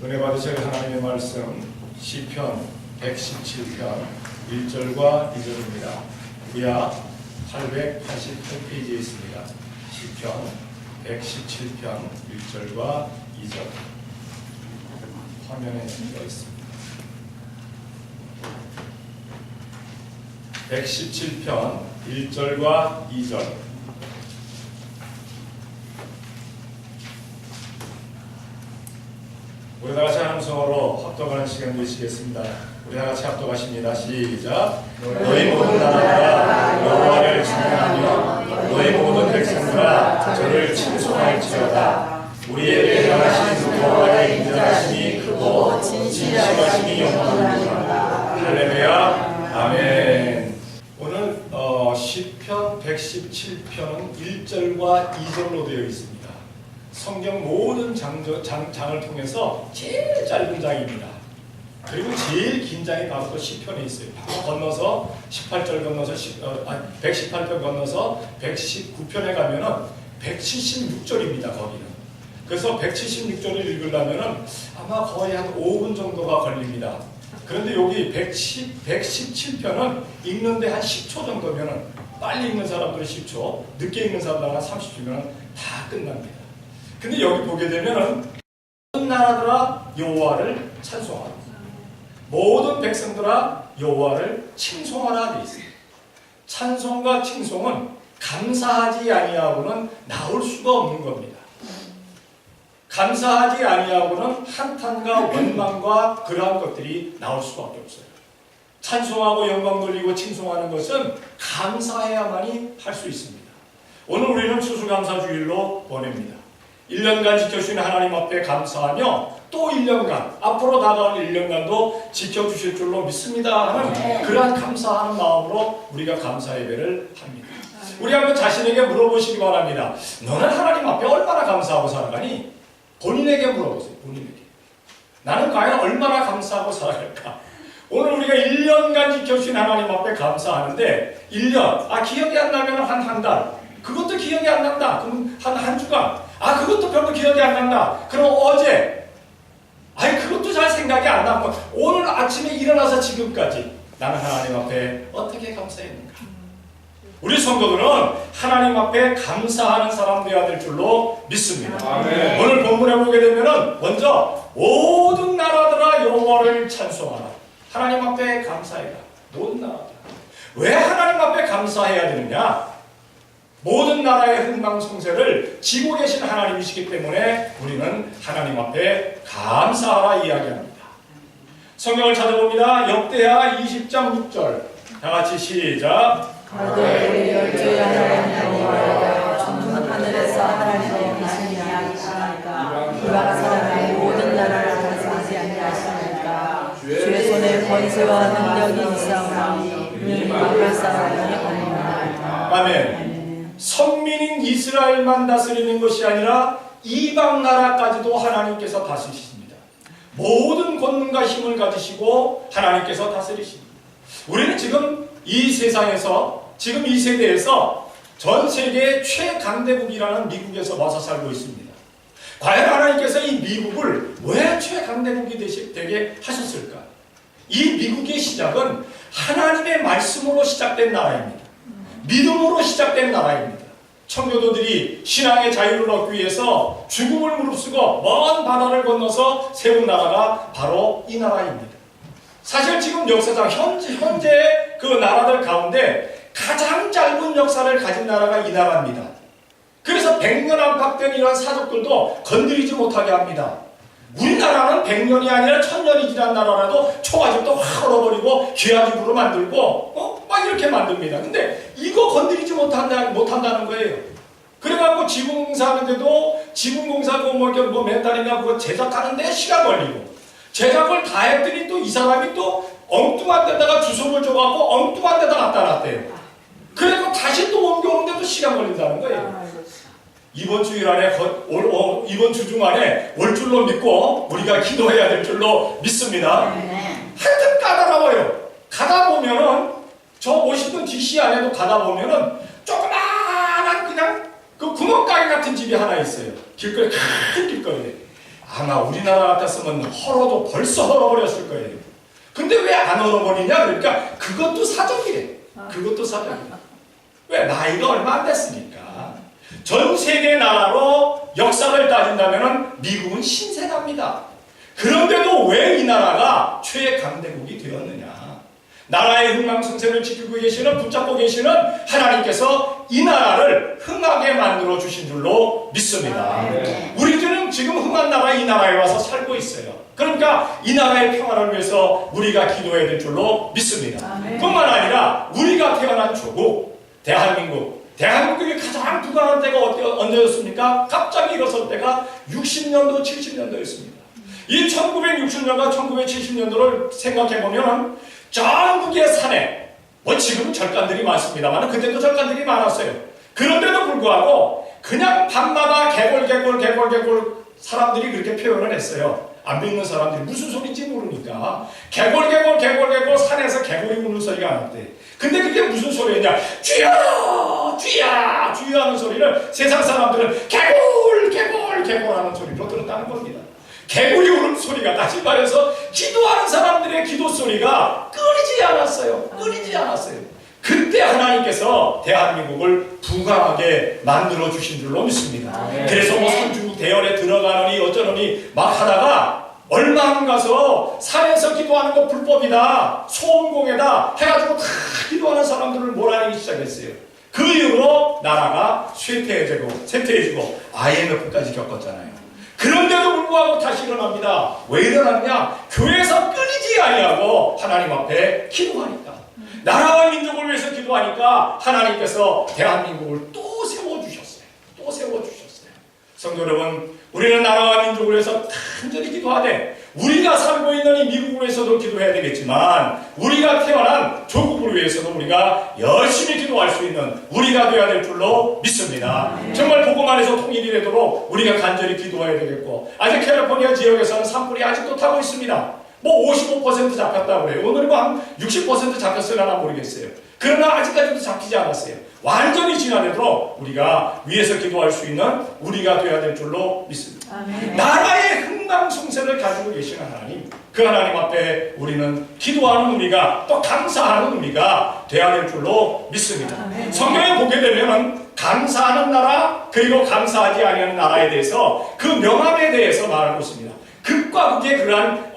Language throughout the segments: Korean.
은혜 받으실 하나님의 말씀 시편 117편 1절과 2절입니다. 구약 888페이지에 있습니다. 시편 117편 1절과 2절 화면에 되어 있습니다. 117편 1절과 2절 우리 다같이 함성으로 합독하는 시간 되시겠습니다. 우리 다같이 합독하십니다. 시작. 너희 모든 나라가 여호와를 찬양하며 너희 모든 백성들아 저를 칭송할지어다. 우리에게 행하신 여호와의 인자하심이 크고 진실하심이 영원하니라. 할렐루야. 아멘. 오늘 시편 117편은 1절과 2절로 되어 있습니다. 성경 모든 장을 통해서 제일 짧은 장입니다. 그리고 제일 긴 장이 바로 또 시편에 있어요. 바로 건너서 18절 건너서 118편 건너서 119편에 가면은 176절입니다. 거기는. 그래서 176절을 읽으려면은 아마 거의 한 5분 정도가 걸립니다. 그런데 여기 117편은 읽는데 한 10초 정도면은 빨리 읽는 사람들은 10초, 늦게 읽는 사람들은 한 30초면 다 끝납니다. 근데 여기 보게 되면은 모든 나라들아 여호와를 찬송하라. 모든 백성들아 여호와를 칭송하라 돼 있습니다. 찬송과 칭송은 감사하지 아니하고는 나올 수가 없는 겁니다. 감사하지 아니하고는 한탄과 원망과 그러한 것들이 나올 수밖에 없어요. 찬송하고 영광 돌리고 칭송하는 것은 감사해야만이 할 수 있습니다. 오늘 우리는 추수감사주일로 보냅니다. 1년간 지켜주신 하나님 앞에 감사하며 또 1년간 앞으로 다가올 1년간도 지켜주실 줄로 믿습니다 하는 그러한 감사하는 마음으로 우리가 감사 예배를 합니다. 우리 한번 자신에게 물어보시기 바랍니다. 너는 하나님 앞에 얼마나 감사하고 살아가니? 본인에게 물어보세요. 본인에게. 나는 과연 얼마나 감사하고 살아갈까? 오늘 우리가 1년간 지켜주신 하나님 앞에 감사하는데 1년, 기억이 안 나면 한 달, 그것도 기억이 안 난다. 그럼 한 주간, 그것도 별로 기억이 안 난다. 그럼 어제, 그것도 잘 생각이 안 나고 오늘 아침에 일어나서 지금까지 나는 하나님 앞에 어떻게 감사했는가? 우리 성도들은 하나님 앞에 감사하는 사람 되어야 될 줄로 믿습니다. 아멘. 오늘 본문에 보게 되면은 먼저 모든 나라들아 여호와를 찬송하라. 하나님 앞에 감사해라. 모든 나라들. 왜 하나님 앞에 감사해야 되느냐? 모든 나라의 흥망성쇠를 지고 계신 하나님이시기 때문에 우리는 하나님 앞에 감사하라 이야기합니다. 성경을 찾아봅니다. 역대하 20장 6절 다같이 시작. 우리 열조의 하나님 여호와여 전문 하늘에서 하나님의 계시니 아니하니까 그가 사람의 모든 나라를 가지지 아니하시니까 주의 손에 권세와 능력이 있사오니 이는 막을 사람이 없나이다. 아멘. 선민인 이스라엘만 다스리는 것이 아니라 이방 나라까지도 하나님께서 다스리십니다. 모든 권능과 힘을 가지시고 하나님께서 다스리십니다. 우리는 지금 이 세상에서 지금 이 세대에서 전 세계의 최강대국이라는 미국에서 와서 살고 있습니다. 과연 하나님께서 이 미국을 왜 최강대국이 되게 하셨을까? 이 미국의 시작은 하나님의 말씀으로 시작된 나라입니다. 믿음으로 시작된 나라입니다. 청교도들이 신앙의 자유를 얻기 위해서 죽음을 무릅쓰고 먼 바다를 건너서 세운 나라가 바로 이 나라입니다. 사실 지금 역사상 현재 그 나라들 가운데 가장 짧은 역사를 가진 나라가 이 나라입니다. 그래서 100년 안팎된 이런 사족들도 건드리지 못하게 합니다. 우리나라는 100년이 아니라 1000년이 지난 나라라도 초가집도 확 얼어버리고 귀하집으로 만들고 막 이렇게 만듭니다. 근데 이거 건드리지 못한다는 거예요. 그래갖고 지붕공사 하는데도 지붕공사 뭐 몇 달인가 그거 제작하는데 시간 걸리고 제작을 다 했더니 또 이 사람이 또 엉뚱한 데다가 주소를 줘갖고 엉뚱한 데다 갖다 놨대요. 그래서 다시 또 옮겨오는데도 시간 걸린다는 거예요. 이번 주일 안에 이번 주 중 안에 올 줄로 믿고 우리가 기도해야 될 줄로 믿습니다. 하여튼 까다로워요. 가다 보면은 저 워싱턴 DC 안에도 가다 보면은 조그마한 그냥 그 구멍가게 같은 집이 하나 있어요. 길거리 큰 길거리에. 아마 우리나라 같았으면 헐어도 벌써 헐어버렸을 거예요. 근데 왜 안 헐어버리냐? 그러니까 그것도 사정이래. 그것도 사정이래. 왜? 나이가 얼마 안 됐으니까. 전 세계 나라로 역사를 따진다면 미국은 신세계입니다. 그런데도 왜 이 나라가 최강대국이 되었느냐? 나라의 흥망성쇠를 지키고 계시는, 붙잡고 계시는 하나님께서 이 나라를 흥하게 만들어 주신 줄로 믿습니다. 우리들은 지금 흥한 나라 이 나라에 와서 살고 있어요. 그러니까 이 나라의 평화를 위해서 우리가 기도해야 될 줄로 믿습니다. 뿐만 아니라 우리가 태어난 조국, 대한민국이 가장 부강한 때가 언제였습니까? 갑자기 일어설 때가 60년도, 70년도였습니다. 이 1960년과 1970년도를 생각해보면 전국의 산에, 지금은 절간들이 많습니다만 그때도 절간들이 많았어요. 그런데도 불구하고 그냥 밤마다 개골 사람들이 그렇게 표현을 했어요. 안 믿는 사람들이 무슨 소리인지 모르니까 개골 산에서 개골이 우는 소리가 났대. 근데 그게 무슨 소리였냐? 주여 주여 주여 하는 소리를 세상 사람들은 개골 하는 소리로 들었다는 겁니다. 개구리 우는 소리가, 다시 말해서 기도하는 사람들의 기도 소리가 끊이지 않았어요. 그때 하나님께서 대한민국을 부강하게 만들어 주신 줄로 믿습니다. 그래서 선진국 대열에 들어가느니 어쩌느니 막 하다가 얼마 안 가서 산에서 기도하는 거 불법이다, 소음공해다 해가지고 다 기도하는 사람들을 몰아내기 시작했어요. 그 이후로 나라가 쇠퇴해지고 IMF까지 겪었잖아요. 그런데도 불구하고 다시 일어납니다. 왜 일어났냐? 교회에서 끊이지 아니하고 하나님 앞에 기도하니까, 나라와 민족을 위해서 기도하니까 하나님께서 대한민국을 또 세워주셨어요. 성도 여러분, 우리는 나라와 민족을 위해서 간절히 기도하되 우리가 살고 있는 이 미국을 위해서도 기도해야 되겠지만 우리가 태어난 조국을 위해서도 우리가 열심히 기도할 수 있는 우리가 되어야 될 줄로 믿습니다. 정말 복음 안에서 통일이 되도록 우리가 간절히 기도해야 되겠고, 아직 캘리포니아 지역에서는 산불이 아직도 타고 있습니다. 55% 잡혔다고 해요. 오늘은 한 60% 잡혔으려나 모르겠어요. 그러나 아직까지도 잡히지 않았어요. 완전히 진화되도록 우리가 위에서 기도할 수 있는 우리가 되어야 될 줄로 믿습니다. 나라의 흥망성쇠를 가지고 계시는 하나님, 그 하나님 앞에 우리는 기도하는 우리가, 또 감사하는 우리가 되어야 될 줄로 믿습니다. 성경에 보게 되면 감사하는 나라, 그리고 감사하지 아니하는 나라에 대해서 그 명함에 대해서 말하고 있습니다. 극과 극의 그러한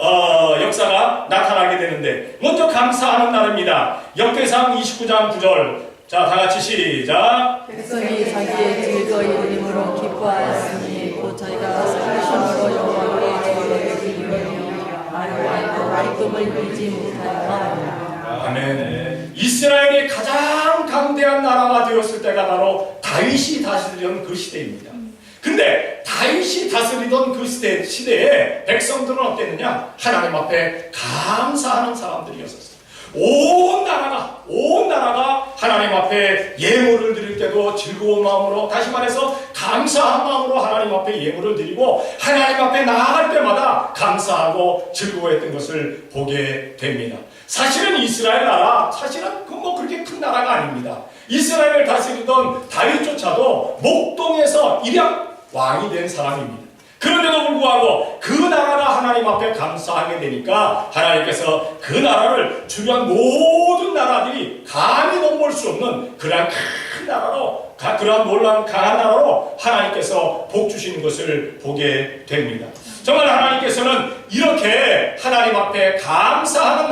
역사가 나타나게 되는데, 먼저 감사하는 나라입니다. 역대상 29장 9절. 자, 다같이 시작. 백성이 자기의 즐거이 이름으로 기뻐하였으니 곧 저희가 살으심으로 여호와의 저희에게 기름이며 말끔을 빌지 못하여. 아멘. 이스라엘이 가장 강대한 나라가 되었을 때가 바로 다윗이 다스리던 그 시대입니다. 근데 다윗이 다스리던 그 시대에 백성들은 어땠느냐? 하나님 앞에 감사하는 사람들이었었어요. 온 나라가 하나님 앞에 예물을 드릴 때도 즐거운 마음으로, 다시 말해서 감사한 마음으로 하나님 앞에 예물을 드리고 하나님 앞에 나아갈 때마다 감사하고 즐거워했던 것을 보게 됩니다. 사실은 이스라엘 나라, 사실은 그렇게 큰 나라가 아닙니다. 이스라엘을 다스리던 다윗조차도 목동에서 일양 왕이 된 사람입니다. 그런데도 불구하고 그 나라가 하나님 앞에 감사하게 되니까 하나님께서 그 나라를 주변 모든 나라들이 감히 넘볼 수 없는 그러한 큰 나라로, 그러한 놀라운 강한 나라로 하나님께서 복 주시는 것을 보게 됩니다. 정말 하나님께서는 이렇게 하나님 앞에 감사하는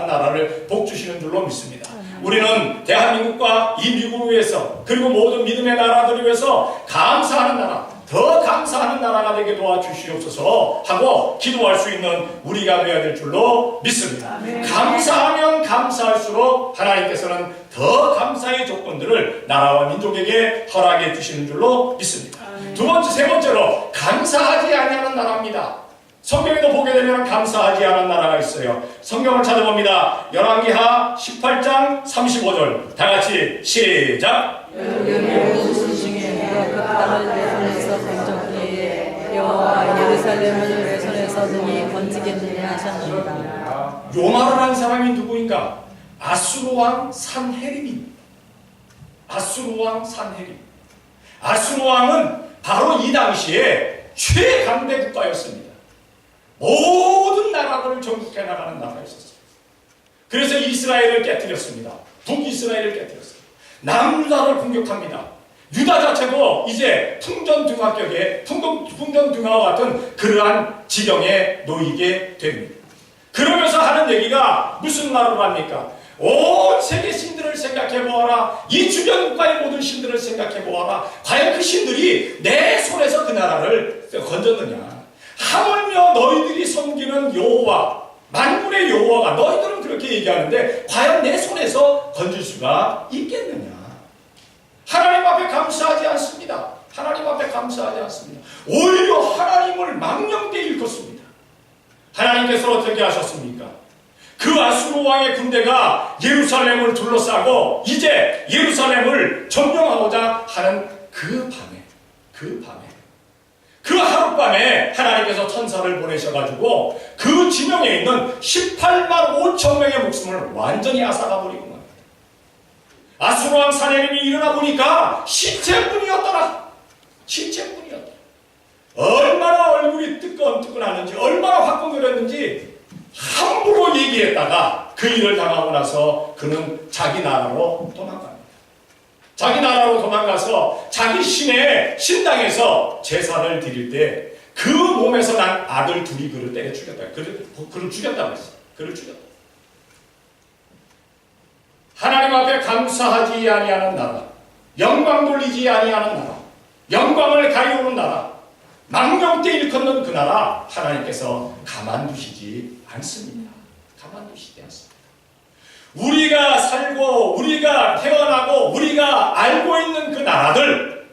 나라를 복 주시는 줄로 믿습니다. 우리는 대한민국과 이 미국을 위해서, 그리고 모든 믿음의 나라들을 위해서 감사하는 나라, 더 감사하는 나라가 되게 도와주시옵소서 하고 기도할 수 있는 우리가 되어야 될 줄로 믿습니다. 감사하면 감사할수록 하나님께서는 더 감사의 조건들을 나라와 민족에게 허락해 주시는 줄로 믿습니다. 두 번째, 세 번째로 감사하지 아니하는 나라입니다. 성경에도 보게 되면 감사하지 않은 나라가 있어요. 성경을 찾아봅니다. 열왕기하 18장 35절. 다 같이 시작. 그 땅을 내 손에서 건졌기에 여호와 예루살렘을 내 손에서 능히 건지겠느냐 하셨느니라. 요 말을 한 사람이 누구인가? 아수르 왕 산헤립입니다. 아수르 왕은 바로 이 당시에 최강대 국가였습니다. 모든 나라들을 정복해 나가는 나라였었어요. 그래서 이스라엘을 깨뜨렸습니다. 북이스라엘을 깨뜨렸습니다. 남유다를 공격합니다. 유다 자체도 이제 풍전등화와 같은 그러한 지경에 놓이게 됩니다. 그러면서 하는 얘기가 무슨 말을 합니까? 온 세계 신들을 생각해 보아라. 이 주변 국가의 모든 신들을 생각해 보아라. 과연 그 신들이 내 손에서 그 나라를 건졌느냐? 하물며 너희들이 섬기는 여호와, 만군의 여호와가, 너희들은 그렇게 얘기하는데 과연 내 손에서 건질 수가 있겠느냐? 하나님 앞에 감사하지 않습니다. 하나님 앞에 감사하지 않습니다. 오히려 하나님을 망령되이 일컫습니다. 하나님께서 어떻게 하셨습니까? 그 아수르 왕의 군대가 예루살렘을 둘러싸고 이제 예루살렘을 점령하고자 하는 그 하룻밤에 하나님께서 천사를 보내셔가지고 그 진영에 있는 18만 5천 명의 목숨을 완전히 앗아가 버리고 말. 아수르 왕 사내림이 일어나 보니까 시체뿐이었더라. 시체뿐이었더라. 얼마나 얼굴이 뜨끈뜨끈하는지, 얼마나 화끈거렸는지 함부로 얘기했다가 그 일을 당하고 나서 그는 자기 나라로 도망갑니다. 자기 나라로 도망가서 자기 신당에서 제사를 드릴 때 그 몸에서 난 아들 둘이 그를 때려 죽였다. 그를 죽였다고 했어요. 그를 죽였다. 하나님 앞에 감사하지 아니하는 나라, 영광 돌리지 아니하는 나라, 영광을 가리우는 나라, 망령되 일컫는 그 나라 하나님께서 가만두시지 않습니다. 가만두시지 않습니다. 우리가 살고 우리가 태어나고 우리가 알고 있는 그 나라들,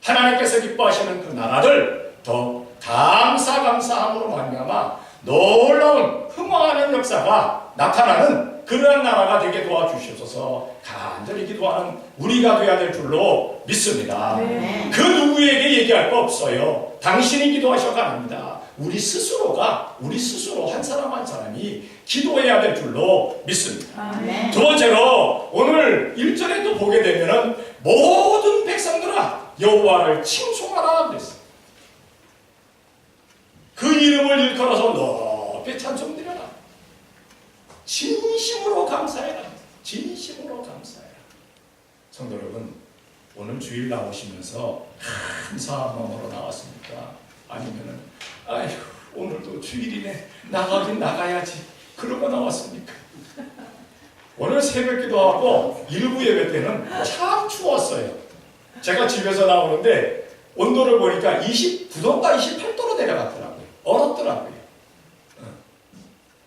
하나님께서 기뻐하시는 그 나라들 더 감사함으로 말미암아 놀라운 흥황하는 역사가 나타나는 그러한 나라가 되게 도와주시옵소서 간절히 기도하는 우리가 되어야 될 줄로 믿습니다. 네. 그 누구에게 얘기할 거 없어요. 당신이 기도하셔가 합니다. 우리 스스로 한 사람 한 사람이 기도해야 될 줄로 믿습니다. 아멘. 두 번째로 오늘 1절에 또 보게 되면은 모든 백성들아 여호와를 칭송하라 그랬어요. 그 이름을 일컬어서 높이 찬송드려라. 진심으로 감사해라. 진심으로 감사해라. 성도 여러분, 오늘 주일 나오시면서 감사한 마음으로 나왔습니까? 아니면은 아휴 오늘도 주일이네 나가긴 나가야지 그러고 나왔습니까? 오늘 새벽 기도하고 일부 예배 때는 참 추웠어요. 제가 집에서 나오는데 온도를 보니까 29도인가 28도로 내려갔더라고요. 얼었더라고요.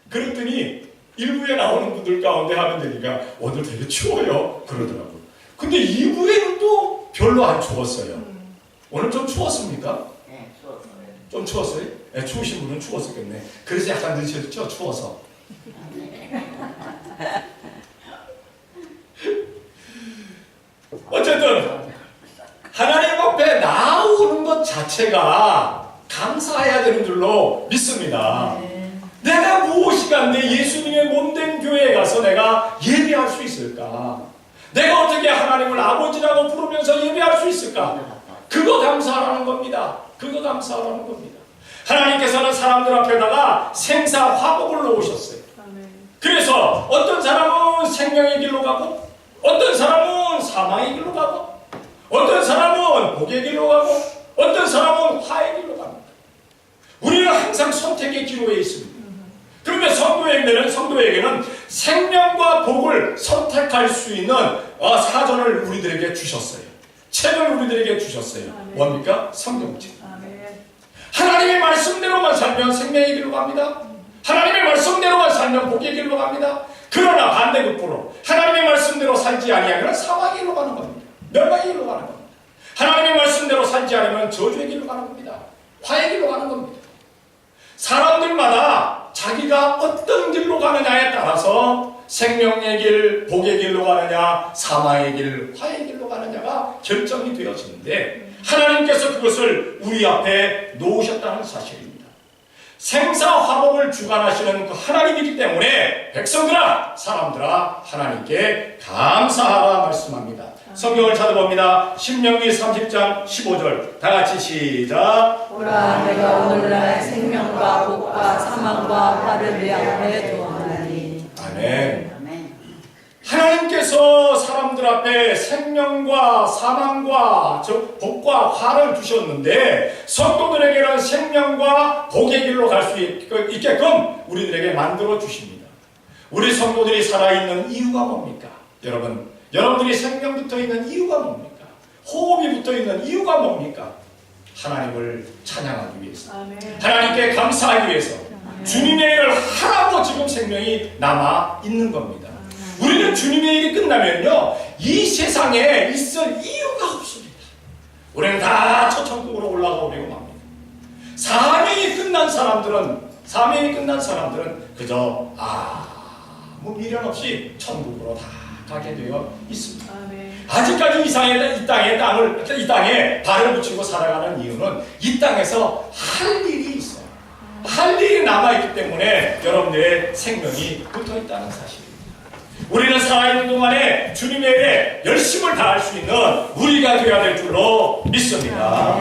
그랬더니 일부에 나오는 분들 가운데 하면 되니까 오늘 되게 추워요 그러더라고요. 근데 2부에는 또 별로 안 추웠어요. 오늘 좀 추웠습니까? 네, 추웠어요. 좀 추웠어요? 네, 추우신 분은 추웠었겠네. 그래서 약간 늦었죠, 추워서. 어쨌든 하나님 앞에 나오는 것 자체가 감사해야 되는 줄로 믿습니다. 네. 내가 무엇이가 내 예수님의 몸된 교회에 가서 내가 예배할 수 있을까? 내가 어떻게 하나님을 아버지라고 부르면서 예배할 수 있을까? 그거 감사하라는 겁니다. 그거 감사하라는 겁니다. 하나님께서는 사람들 앞에다가 생사 화복을 놓으셨어요. 아멘. 그래서 어떤 사람은 생명의 길로 가고 어떤 사람은 사망의 길로 가고 어떤 사람은 복의 길로 가고 어떤 사람은 화의 길로 갑니다. 우리는 항상 선택의 기로에 있습니다. 그러면 성도에게는 생명과 복을 선택할 수 있는 사전을 우리들에게 주셨어요. 책을 우리들에게 주셨어요. 뭡니까? 성경책. 하나님의 말씀대로만 살면 생명의 길로 갑니다. 하나님의 말씀대로만 살면 복의 길로 갑니다. 그러나 반대급부로 하나님의 말씀대로 살지 아니하면 사망의 길로 가는 겁니다. 멸망의 길로 가는 겁니다. 하나님의 말씀대로 살지 않으면 저주의 길로 가는 겁니다. 화의 길로 가는 겁니다. 사람들마다 자기가 어떤 길로 가느냐에 따라서 생명의 길, 복의 길로 가느냐, 사망의 길, 화의 길로 가느냐가 결정이 되어지는데 하나님께서 그것을 우리 앞에 놓으셨다는 사실입니다. 생사화복을 주관하시는 그 하나님이기 때문에 백성들아, 사람들아, 하나님께 감사하라 말씀합니다. 성경을 찾아봅니다. 신명기 30장 15절 다 같이 시작. 보라, 내가 오늘날 생명과 복과 사망과 화를 내 앞에 두었나니. 아멘. 하나님께서 사람들 앞에 생명과 사망과 복과 화를 주셨는데 성도들에게는 생명과 복의 길로 갈 수 있게끔 우리들에게 만들어 주십니다. 우리 성도들이 살아있는 이유가 뭡니까? 여러분들이 생명 붙어 있는 이유가 뭡니까? 호흡이 붙어 있는 이유가 뭡니까? 하나님을 찬양하기 위해서, 하나님께 감사하기 위해서, 주님의 일을 하라고 지금 생명이 남아 있는 겁니다. 우리는 주님의 일이 끝나면요, 이 세상에 있을 이유가 없습니다. 우리는 다 천국으로 올라가 버리고 맙니다. 사명이 끝난 사람들은 그저 아무 미련 없이 천국으로 다 가게 되어 있습니다. 아직까지 이 땅에 발을 붙이고 살아가는 이유는 이 땅에서 할 일이 있어요. 할 일이 남아있기 때문에 여러분들의 생명이 붙어 있다는 사실입니다. 우리는 살아있는 동안에 주님의 일에 열심을 다할 수 있는 우리가 되어야 될 줄로 믿습니다.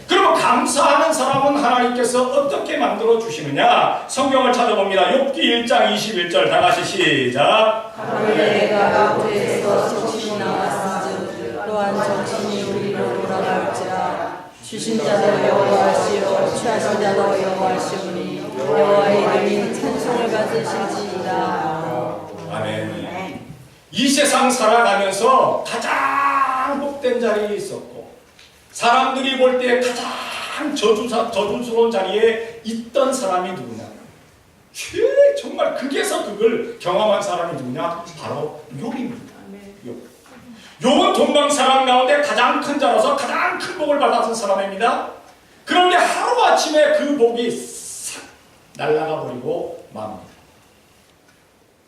그러면 감사하는 사람은 하나님께서 어떻게 만들어 주시느냐? 성경을 찾아봅니다. 욥기 1장 21절 다 같이 시작. 내가 옥토에서 정신이 나왔은즉 또한 정신이 우리로 돌아갈지라. 주신 자도 여호와시요 취하신 자도 여호와시오니 여호와의 이름이 찬송을 받으실지이다. 아멘. 이 세상 살아가면서 가장 복된 자리에 있었고 사람들이 볼 때 가장 저주스러운 자리에 있던 사람이 누구냐? 정말 극에서 극을 경험한 사람이 누구냐? 바로 욥입니다. 욥은 동방 사람 가운데 가장 큰 자로서 가장 큰 복을 받았던 사람입니다. 그런데 하루아침에 그 복이 싹 날아가 버리고 맙니다.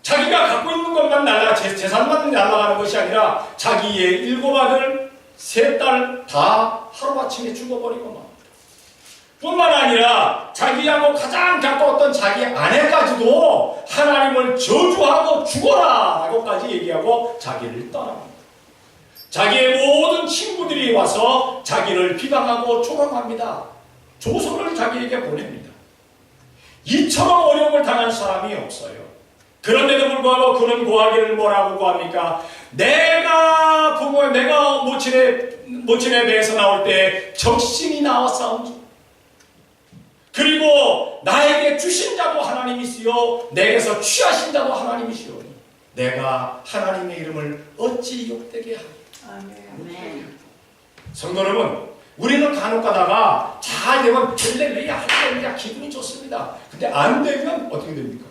자기가 갖고 있는 것만 재산만 날아가는 것이 아니라 자기의 7 아들, 3 딸 다 하루아침에 죽어버리고 맙니다. 뿐만 아니라 자기하고 가장 가까웠던 자기 아내까지도 하나님을 저주하고 죽어라 라고까지 얘기하고 자기를 떠납니다. 자기의 모든 친구들이 와서 자기를 비방하고 조롱합니다. 조소를 자기에게 보냅니다. 이처럼 어려움을 당한 사람이 없어요. 그런데도 불구하고 그는 고하기를 뭐라고 고합니까? 내가 모친의 배에서 나올 때 적신이 나왔사온즉 그리고 나에게 주신 자도 하나님이시요 내게서 취하신 자도 하나님이시오니 내가 하나님의 이름을 어찌 욕되게 하리까. 성도 여러분, 우리는 간혹 가다가 잘 되면 할렐루야 기분이 좋습니다. 근데 안 되면 어떻게 됩니까?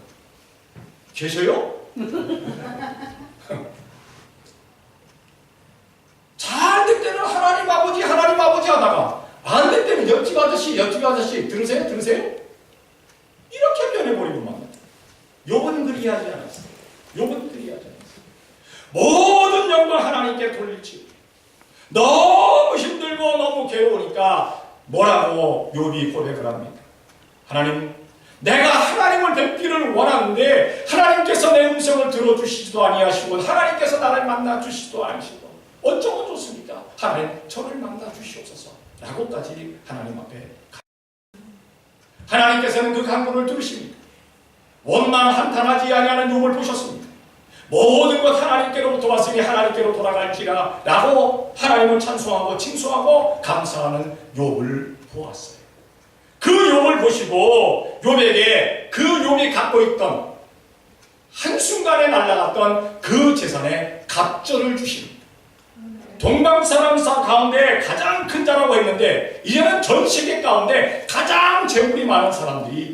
계셔요? 잘 될 때는 하나님 아버지 하다가 안 될 때는 옆집 아저씨 들으세요? 이렇게 변해버리고 맙니다. 욥은 그리하지 않았어요. 모든 영광 하나님께 돌릴지 너무 힘들고 너무 괴로우니까 뭐라고 욥이 고백을 합니다. 하나님, 내가 하나님을 뵙기를 원하는데 하나님께서 내 음성을 들어주시지도 아니하시고 하나님께서 나를 만나주시지도 않으시고 어쩌면 좋습니까? 하나님, 저를 만나주시옵소서 라고까지 하나님 앞에 하나님께서는 그 간구를 들으십니다. 원만 한탄하지 아니하는 욥을 보셨습니다. 모든 것 하나님께로부터 왔으니 하나님께로 돌아갈지라 라고 하나님을 찬송하고 칭송하고 감사하는 욥을 보았어요. 그 욥을 보시고 욥에게 그 욥이 갖고 있던 한순간에 날아갔던 그 재산에 갑절을 주십니다. 동방 사람 가운데 가장 큰 자라고 했는데 이제는 전 세계 가운데 가장 재물이 많은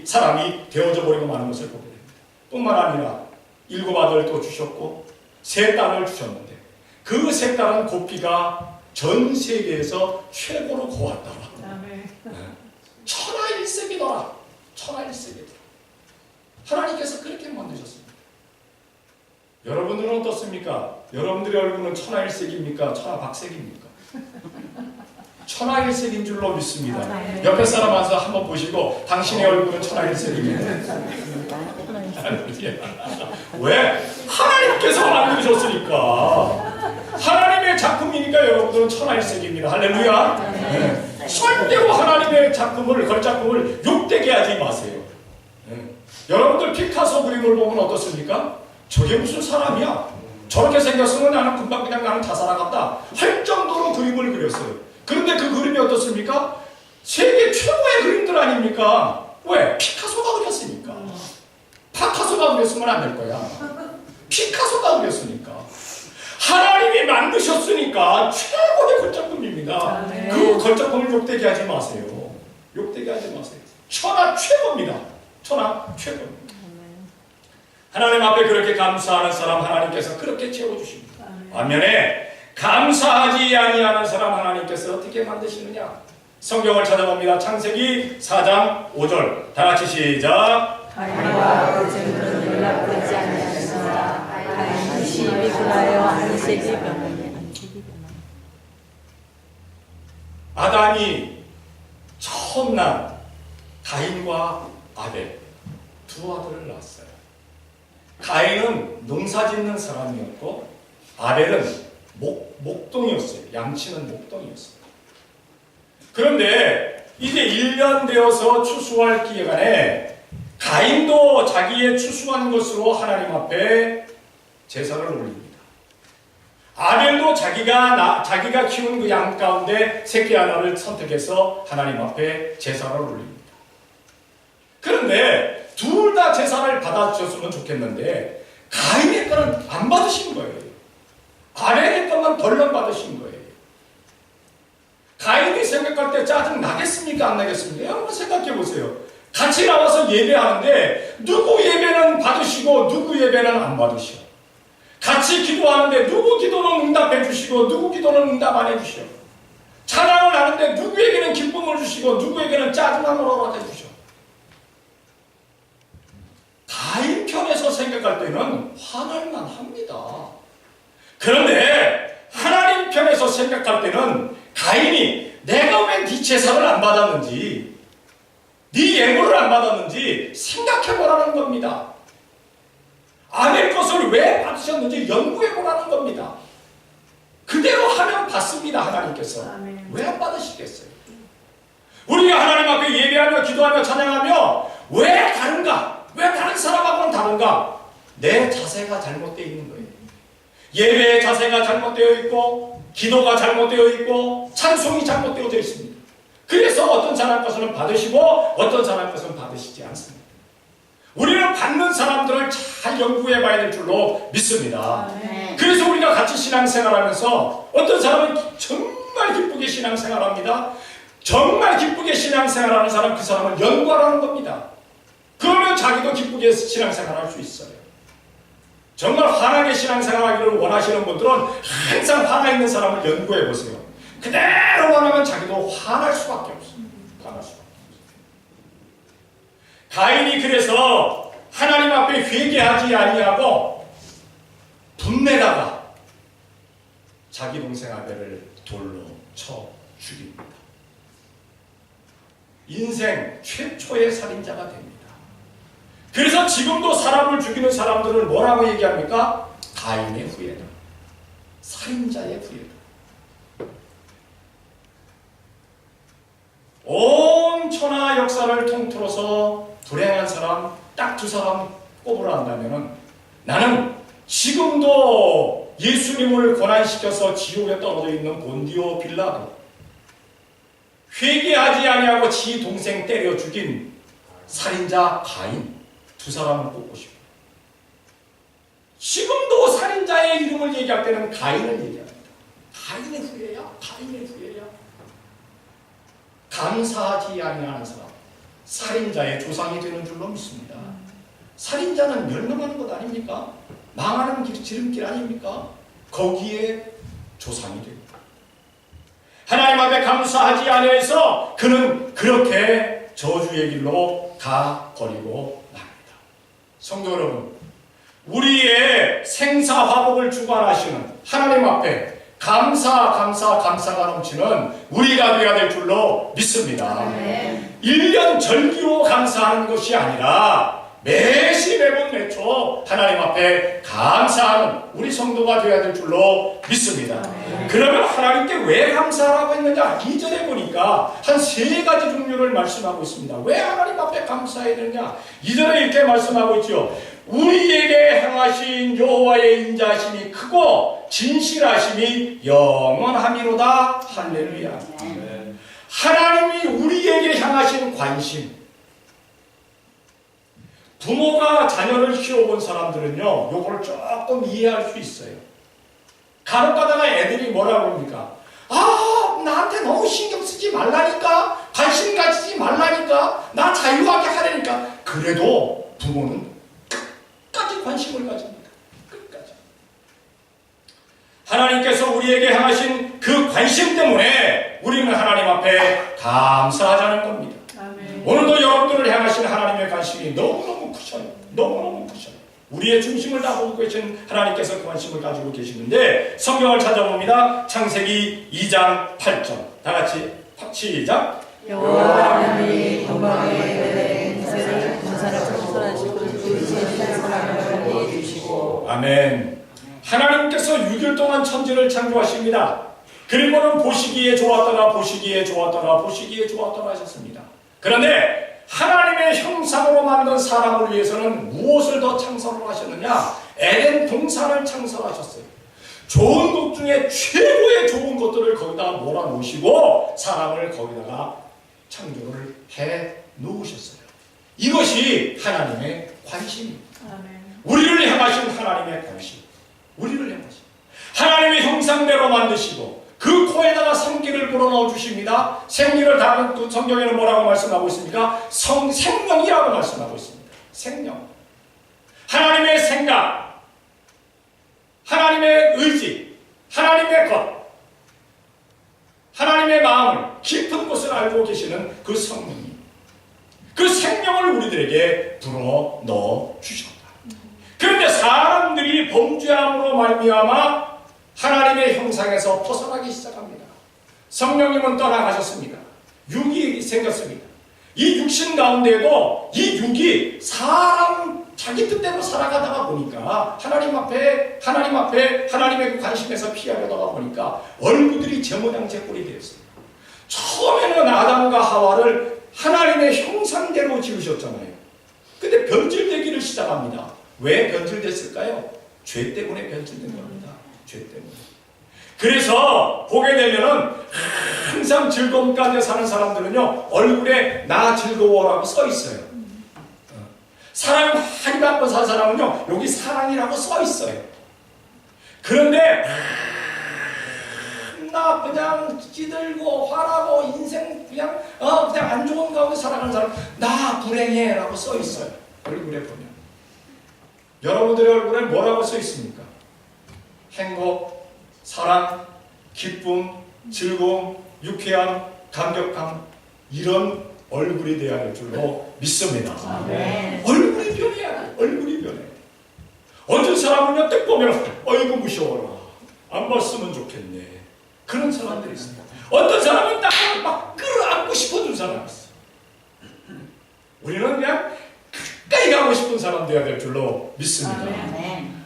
사람이 되어져 버리고 마는 것을 보게 됩니다. 뿐만 아니라 7 아들도 주셨고 3 딸을 주셨는데 그 3 딸은 곱비가 전 세계에서 최고로 고왔다고 합니다. 천하일색이더라. 하나님께서 그렇게 만드셨습니다. 여러분들은 어떻습니까? 여러분들의 얼굴은 천하일색입니까? 천하박색입니까? 천하일색인 줄로 믿습니다. 옆에 사람 와서 한번 보시고 당신의 얼굴은 천하일색입니다. 왜? 하나님께서 만드셨으니까. 하나님의 작품이니까 여러분들은 천하일색입니다. 할렐루야. 네. 절대로 하나님의 작품을, 걸작품을 욕되게 하지 마세요. 네. 여러분들 피카소 그림을 보면 어떻습니까? 저게 무슨 사람이야? 저렇게 생겼으면 나는 금방 그냥 나는 자살하겠다 할 정도로 그림을 그렸어요. 그런데 그 그림이 어떻습니까? 세계 최고의 그림들 아닙니까? 왜? 피카소가 그렸으니까. 파카소가 그렸으면 안 될 거야. 피카소가 그렸으니까. 하나님이 만드셨으니까 최고의 걸작품입니다. 그 걸작품을 욕되게 하지 마세요. 욕되게 하지 마세요. 천하 최고입니다. 천하 최고입니다. 하나님 앞에 그렇게 감사하는 사람 하나님께서 그렇게 채워주십니다. 반면에 감사하지 아니하는 사람 하나님께서 어떻게 만드시느냐? 성경을 찾아봅니다. 창세기 4장 5절 다 같이 시작. 가인과 그 증거는 연락되지 아니하였으나 가인이 시비 분하여 안색이 변하니. 아담이 처음 난 가인과 아벨 두 아들을 낳았어요. 가인은 농사짓는 사람이었고 아벨은 목동이었어요. 양치는 목동이었어요. 그런데 이제 1년 되어서 추수할 기간에 가인도 자기의 추수한 것으로 하나님 앞에 제사를 올립니다. 아벨도 자기가 키운 그 양 가운데 새끼 하나를 선택해서 하나님 앞에 제사를 올립니다. 그런데 둘 다 제사를 받아주셨으면 좋겠는데 가인의 거는 안 받으신 거예요. 아벨의 것만 덜렁 받으신 거예요. 가인이 생각할 때 짜증 나겠습니까? 안 나겠습니까? 한번 생각해 보세요. 같이 나와서 예배하는데 누구 예배는 받으시고 누구 예배는 안 받으셔. 같이 기도하는데 누구 기도는 응답해 주시고 누구 기도는 응답 안 해 주셔. 찬양을 하는데 누구에게는 기쁨을 주시고 누구에게는 짜증을 허락해 주셔. 가인 편에서 생각할 때는 화날만 합니다. 그런데 하나님 편에서 생각할 때는 가인이 내가 왜 네 제사를 안 받았는지 네 예물을 안 받았는지 생각해보라는 겁니다. 아벨 것을 왜 받으셨는지 연구해보라는 겁니다. 그대로 하면 받습니다. 하나님께서. 왜 안 받으시겠어요? 우리가 하나님 앞에 예배하며 기도하며 찬양하며 왜 다른가? 왜 다른 사람하고는 다른가? 내 자세가 잘못되어 있는 거예요. 예배의 자세가 잘못되어 있고 기도가 잘못되어 있고 찬송이 잘못되어져 있습니다. 그래서 어떤 사람 것은 받으시고 어떤 사람 것은 받으시지 않습니다. 우리는 받는 사람들을 잘 연구해 봐야 될 줄로 믿습니다. 그래서 우리가 같이 신앙생활하면서 어떤 사람은 정말 기쁘게 신앙생활합니다. 정말 기쁘게 신앙생활하는 사람, 그 사람을 연구하라는 겁니다. 그러면 자기도 기쁘게 신앙생활할 수 있어요. 정말 환하게 신앙생활하기를 원하시는 분들은 항상 화나 있는 사람을 연구해 보세요. 그대로 원하면 자기도 화날 수밖에 없어요. 화날 수밖에 없어요. 가인이 그래서 하나님 앞에 회개하지 아니하고 분내다가 자기 동생 아벨을 돌로 쳐 죽입니다. 인생 최초의 살인자가 됩니다. 그래서 지금도 사람을 죽이는 사람들을 뭐라고 얘기합니까? 가인의 후예다. 살인자의 후예다. 온 천하 역사를 통틀어서 불행한 사람 딱 두 사람 꼽으라 한다면 나는 지금도 예수님을 고난시켜서 지옥에 떨어져 있는 본디오 빌라도, 회개하지 아니하고 지 동생 때려 죽인 살인자 가인, 두 사람을 꼽고 싶어요. 지금도 살인자의 이름을 얘기할 때는 가인을 얘기합니다. 가인의 후예야, 가인의 후예야. 감사하지 아니하는 사람, 살인자의 조상이 되는 줄로 믿습니다. 살인자는 멸망하는 것 아닙니까? 망하는 길, 지름길 아닙니까? 거기에 조상이 됩니다. 하나님 앞에 감사하지 아니해서 그는 그렇게 저주의 길로 가버리고 납니다. 성도 여러분, 우리의 생사화복을 주관하시는 하나님 앞에 감사가 넘치는 우리가 되어야 될 줄로 믿습니다. 1년 절기로 감사하는 것이 아니라 매시 매분 매초 하나님 앞에 감사하는 우리 성도가 되어야 될 줄로 믿습니다. 그러면 하나님께 왜 감사하라고 했느냐? 2절에 보니까 한 3가지 종류를 말씀하고 있습니다. 왜 하나님 앞에 감사해야 되느냐? 2절에 이렇게 말씀하고 있죠. 우리에게 행하신 여호와의 인자하심이 크고 진실하심이 영원함이로다. 할렐루야. 하나님이 우리에게 향하신 관심. 부모가 자녀를 키워본 사람들은요, 요거를 조금 이해할 수 있어요. 간혹 가다가 애들이 뭐라고 그럽니까? 나한테 너무 신경 쓰지 말라니까, 관심 가지지 말라니까, 나 자유하게 하라니까. 그래도 부모는 끝까지 관심을 가집니다. 끝까지. 하나님께서 우리에게 향하신 그 관심 때문에 우리는 하나님 앞에 감사하자는 겁니다. 오늘도 여러분들을 향하신 하나님의 관심이 너무너무 크셔요. 너무너무 크셔요. 우리의 중심을 다보고 계신 하나님께서 그 관심을 가지고 계시는데 성경을 찾아봅니다. 창세기 2장 8절 다 같이 시작. 여호와 하나님이 동방의 별의 인생을 군사를 창설하시고 의지의 사람을 보게 주시고. 아멘. 하나님께서 6일 동안 천지를 창조하십니다. 그리고는 보시기에 좋았더라 하셨습니다. 그런데 하나님의 형상으로 만든 사람을 위해서는 무엇을 더 창설을 하셨느냐? 에덴 동산을 창설하셨어요. 좋은 것 중에 최고의 좋은 것들을 거기다가 몰아놓으시고 사람을 거기다가 창조를 해 놓으셨어요. 이것이 하나님의 관심입니다. 우리를 향하신 하나님의 관심. 우리를 향하신 하나님의 형상대로 만드시고 그 코에다가 생기를 불어넣어 주십니다. 생기를 다른 또 성경에는 뭐라고 말씀하고 있습니까? 생명이라고 말씀하고 있습니다. 생명. 하나님의 생각, 하나님의 의지, 하나님의 것, 하나님의 마음을 깊은 곳을 알고 계시는 그 성령이 그 생명을 우리들에게 불어넣어 주셨다. 그런데 사람들이 범죄함으로 말미암아 하나님의 형상에서 벗어나기 시작합니다. 성령님은 떠나가셨습니다. 육이 생겼습니다. 이 육신 가운데에도 이 육이 사람 자기 뜻대로 살아가다가 보니까 하나님 앞에 하나님의 그 관심에서 피하려다가 보니까 얼굴들이 제 모양 제 꼴이 되었습니다. 처음에는 아담과 하와를 하나님의 형상대로 지으셨잖아요. 근데 변질되기를 시작합니다. 왜 변질됐을까요? 죄 때문에 변질된 겁니다. 죄 때문에. 그래서 보게 되면은 항상 즐거움 가운데 사는 사람들은요 얼굴에 나 즐거워라고 써 있어요. 사랑을 많이 받고 산 사람은요 여기 사랑이라고 써 있어요. 그런데 나 그냥 찌들고 화나고 인생 그냥 안 좋은 가운데 살아가는 사람 나 불행해라고 써 있어요. 얼굴에 보면 여러분들의 얼굴에 뭐라고 써 있습니까? 행복, 사랑, 기쁨, 즐거움, 유쾌함, 감격함 이런 얼굴이 되어야 할 줄로 믿습니다. 네. 얼굴이 변해야 돼. 얼굴이 변해. 어떤 사람은요 딱 보면 어이구 무서워라. 안 봤으면 좋겠네. 그런 사람들이 있습니다. 어떤 사람은 딱 막 끌어안고 싶어진 사람이 있어. 우리는 그냥 가까이 가고 싶은 사람 되어야 될 줄로 믿습니다.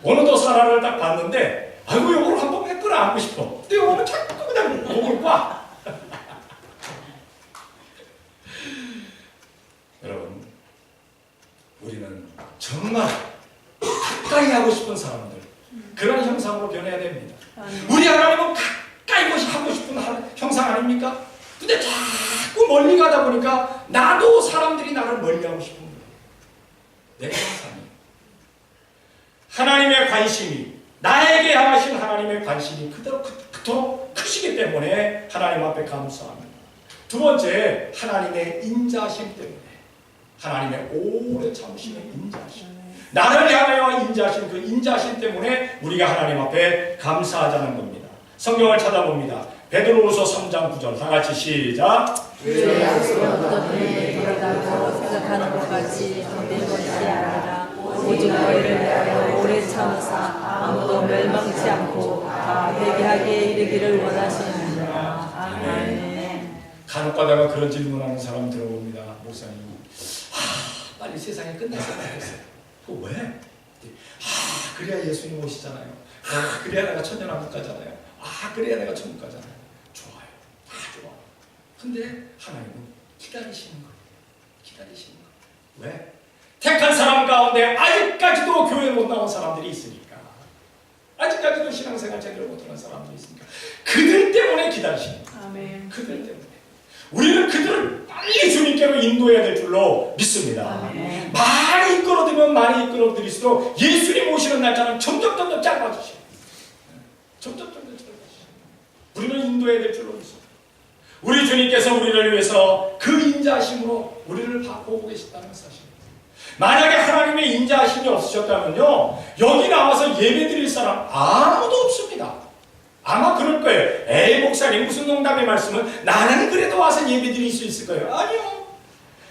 오늘도 사라를 딱 봤는데 아이고 요걸 한번 끌어안고 싶어. 근데 요거는 자꾸 그냥 목을 봐. 여러분 우리는 정말 가까이 하고 싶은 사람들 그런 형상으로 변해야 됩니다. 우리 하나님은 가까이 하고 싶은 형상 아닙니까? 근데 자꾸 멀리 가다 보니까 나도 사람들이 나를 멀리하고 싶은 거예요. 내 형상이. 하나님의 관심이 나에게 향하신 하나님의 관심이 그토록 크시기 때문에 하나님 앞에 감사합니다. 두 번째 하나님의 인자하심 때문에 하나님의 오래 참으심의 인자하심 나를 향하여 인자하신 그 인자하심 때문에 우리가 하나님 앞에 감사하자는 겁니다. 성경을 찾아봅니다. 베드로후서 3장 9절 다 같이 시작. 주의 약속은 어떤 분이 이르다고 생각하는 것 같이 헛된 것이 아니라 오직 너희를 위하여 오래 참으사 아무도 멸망치 않고 다 회개하기에 이르기를 원하시느니라. 아멘. 간혹 가다가 그런 질문하는 사람 들어봅니다. 목사님, 빨리 세상이 끝났으면 좋겠어요. 그 왜? 그래야 예수님 오시잖아요. 그래야 내가 천년왕국 가잖아요. 그래야 내가 천국 가잖아요. 좋아요. 다 좋아. 근데 하나님은 기다리시는 거예요. 기다리시는 거예요. 왜? 택한 사람 가운데 아직까지도 교회 못 나온 사람들이 있으니까, 아직까지도 신앙생활 제대로 못하는 사람들이 있으니까 그들 때문에 기다리시는 거예요. 아멘. 그들 때문에. 우리는 그들을 빨리 주님께로 인도해야 될 줄로 믿습니다. 아멘. 많이 이끌어들면 많이 이끌어들일수록 예수님 오시는 날짜는 점점 짧아지시고, 점점 짧아지시고, 우리는 인도해야 될 줄로 믿습니다. 우리 주님께서 우리를 위해서 그 인자하심으로 우리를 보고 계신다는 사실입니다. 만약에 하나님의 인자하심이 없으셨다면요, 여기 나와서 예배드릴 사람 아무도 없습니다. 아마 그럴 거예요. 에이 목사님 무슨 농담의 말씀은, 나는 그래도 와서 예배드릴 수 있을 거예요. 아니요.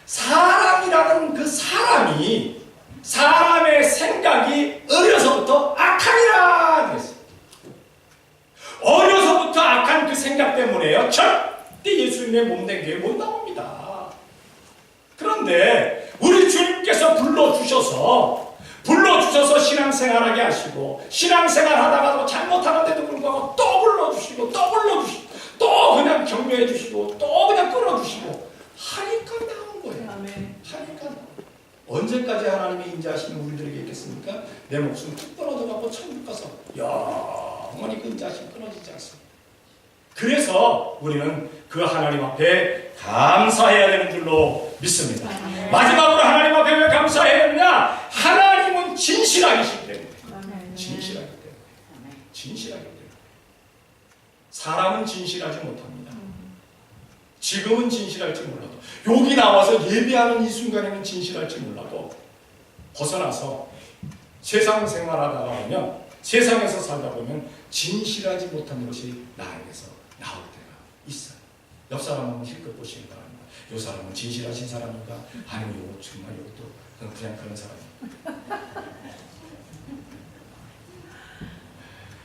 사람이라는 그 사람이, 사람의 생각이 어려서부터 악하니라 그랬어요. 어려서부터 악한 그 생각 때문에요, 절대 예수님의 몸된 교회 못 나옵니다. 그런데 우리 주님께서 불러주셔서 신앙생활하게 하시고, 신앙생활하다가도 잘못하는데도 불구하고 또 불러주시고 또 그냥 격려해 주시고 또 그냥 끌어주시고 하니까 나온 거예요. 아멘. 하니까. 언제까지 하나님의 인자하심이 우리들에게 있겠습니까? 내 목숨 툭 떨어져가고 천국 가서 영원히 그 인자하심 끊어지지 않습니다. 그래서 우리는 그 하나님 앞에 감사해야 되는 줄로 믿습니다. 아멘. 마지막으로 하나님 앞에 왜 감사해야 되느냐? 하나님은 진실하시기 때문에. 아멘. 진실하기 때문에. 진실하기 때문에. 사람은 진실하지 못합니다. 지금은 진실할지 몰라도, 여기 나와서 예배하는 이 순간에는 진실할지 몰라도, 벗어나서 세상 생활하다가 보면, 세상에서 살다 보면 진실하지 못한 것이 나에게서 나올 때가 있어요. 옆 사람 한번 힐끗 보시기 바랍니다. 이 사람은 진실하신 사람인가? 아니면 이거 정말 이것도 그냥 그런 사람인가?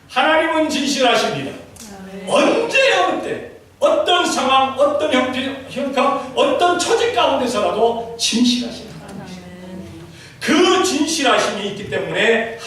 하나님은 진실하십니다. 아멘. 언제 어느 때, 어떤 상황, 어떤 형편, 어떤 처지 가운데서라도 진실하신 하나님이십니다. 그 진실하심이 있기 때문에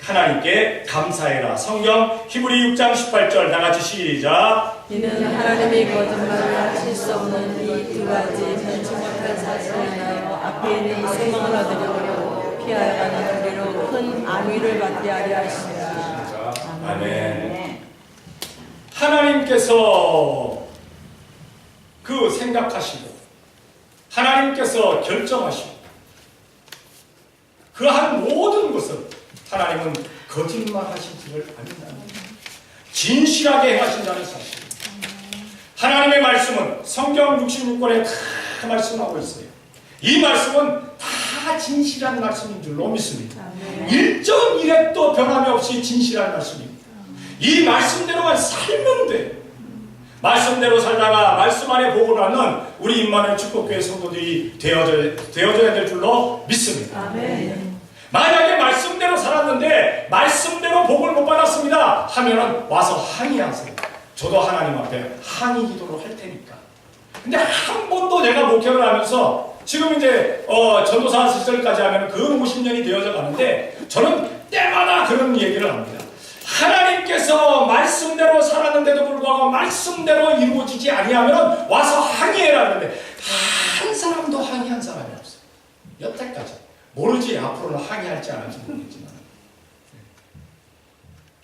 하나님께 감사해라. 성경 히브리 6장 18절 다같이 시작. 이는 하나님이 거짓말을 하실 수 없는 이 두 가지 변치 못할 사실을 인하여 앞에 있는 소망을 얻으려고 피하여 가는 우리로 큰 안위를 받게 하려 하시니라. 아멘. 하나님께서 그 생각하시고, 하나님께서 결정하시고, 그 한 모든 것을 하나님은 거짓말 하시지를 않는다는 거예요. 진실하게 하신다는 사실. 하나님의 말씀은 성경 66권에 다 말씀하고 있어요. 이 말씀은 다 진실한 말씀인 줄로 믿습니다. 1.1획도 변함이 없이 진실한 말씀입니다. 이 말씀대로만 살면 돼요. 말씀대로 살다가 말씀 안에 복을 받는 우리 임마누엘 축복교회 성도들이 되어져야 될 줄로 믿습니다. 아멘. 만약에 말씀대로 살았는데 말씀대로 복을 못 받았습니다 하면은 와서 항의하세요. 저도 하나님 앞에 항의 기도를 할 테니까. 근데 한 번도 내가 목회를 하면서 지금 이제 전도사 시절까지 하면 근 50년이 되어져 가는데, 저는 때마다 그런 얘기를 합니다. 하나님께서 말씀대로 살았는데도 불구하고 말씀대로 이루어지지 아니하면 와서 항의해라 하는데, 한 사람도 항의한 사람이 없어요. 여태까지. 모르지 앞으로는 항의할지 안 할지 모르겠지만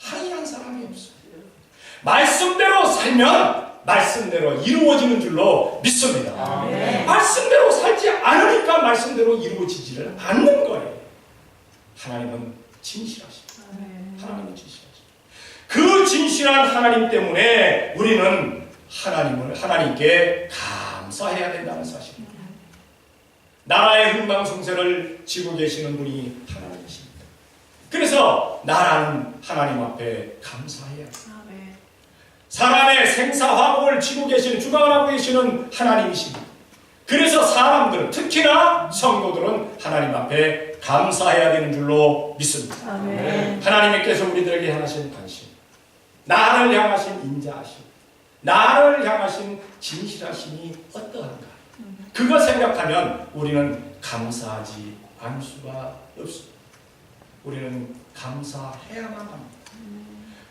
항의한 사람이 없어요. 말씀대로 살면 말씀대로 이루어지는 줄로 믿습니다. 아멘. 말씀대로 살지 않으니까 말씀대로 이루어지지를 않는 거예요. 하나님은 진실하십니다. 하나님은 진실하십니다. 그 진실한 하나님 때문에 우리는 하나님께 감사해야 된다는 사실입니다. 나라의 흥망성쇠를 지고 계시는 분이 하나님이십니다. 그래서 나라는 하나님 앞에 감사해야 합니다. 사람의 생사화복을 지고 계시는, 주관을 하고 계시는 하나님이십니다. 그래서 사람들은, 특히나 성도들은 하나님 앞에 감사해야 되는 줄로 믿습니다. 아멘. 하나님께서 우리들에게 향하신 관심, 나를 향하신 인자하심, 나를 향하신 진실하심이 어떠한가? 그거 생각하면 우리는 감사하지 않을 수가 없습니다. 우리는 감사해야만 합니다.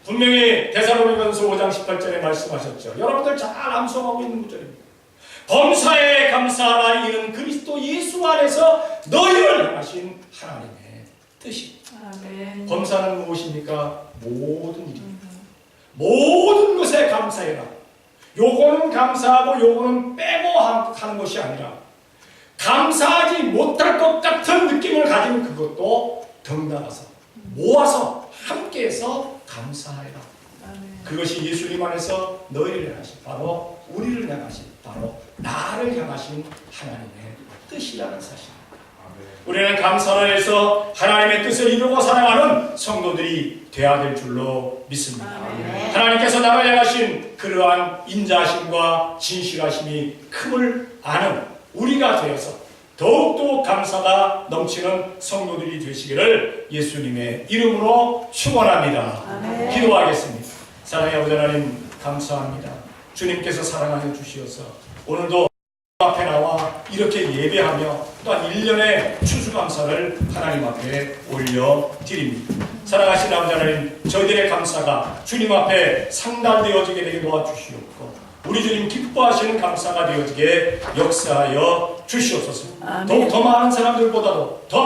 분명히 데살로니가전서 5장 18절에 말씀하셨죠. 여러분들 잘 암송하고 있는 구절입니다. 범사에 감사하라. 이는 그리스도 예수 안에서 너희를 향하신 하나님의 뜻입니다. 아멘. 범사는 무엇입니까? 모든 일입니다. 모든 것에 감사해라. 요거는 감사하고 요거는 빼고 하는 것이 아니라 감사하지 못할 것 같은 느낌을 가진 그것도 덩달아서 모아서 함께해서 감사해라. 아멘. 그것이 예수님 안에서 너희를 향하신, 바로 우리를 향하신, 바로 나를 향하신 하나님의 뜻이라는 사실입니다. 우리는 감사를 해서 하나님의 뜻을 이루고 살아가는 성도들이 되어야 될 줄로 믿습니다. 아멘. 하나님께서 나를 향하신 그러한 인자하심과 진실하심이 큼을 아는 우리가 되어서 더욱더 감사가 넘치는 성도들이 되시기를 예수님의 이름으로 축원합니다. 아멘. 기도하겠습니다. 사랑의 아버지 하나님, 감사합니다. 주님께서 사랑하여 주시어서 오늘도 앞에 나와 이렇게 예배하며 또한 1년의 추수감사를 하나님 앞에 올려드립니다. 사랑하신 아버지 하나님, 저희들의 감사가 주님 앞에 상달되어지게 되게 도와주시옵고 우리 주님 기뻐하시는 감사가 되어지게 역사하여 주시옵소서. 아멘. 더욱 더 많은 사람들보다도 더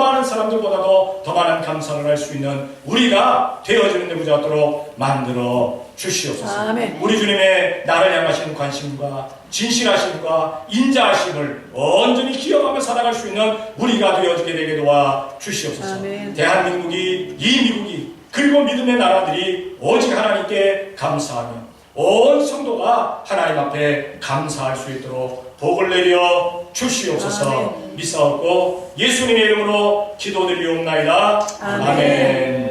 많은 감사를 할 수 있는 우리가 되어지는 데 부자도록 만들어 주시옵소서. 아멘. 우리 주님의 나를 향하신 관심과 진실하심과 인자하심을 온전히 기억하며 살아갈 수 있는 우리가 되어지게 되게 도와 주시옵소서. 아멘. 대한민국이, 이 미국이, 그리고 믿음의 나라들이 오직 하나님께 감사하며 온 성도가 하나님 앞에 감사할 수 있도록 복을 내려 주시옵소서. 아멘. 믿사옵고 예수님의 이름으로 기도드리옵나이다. 아멘. 아멘.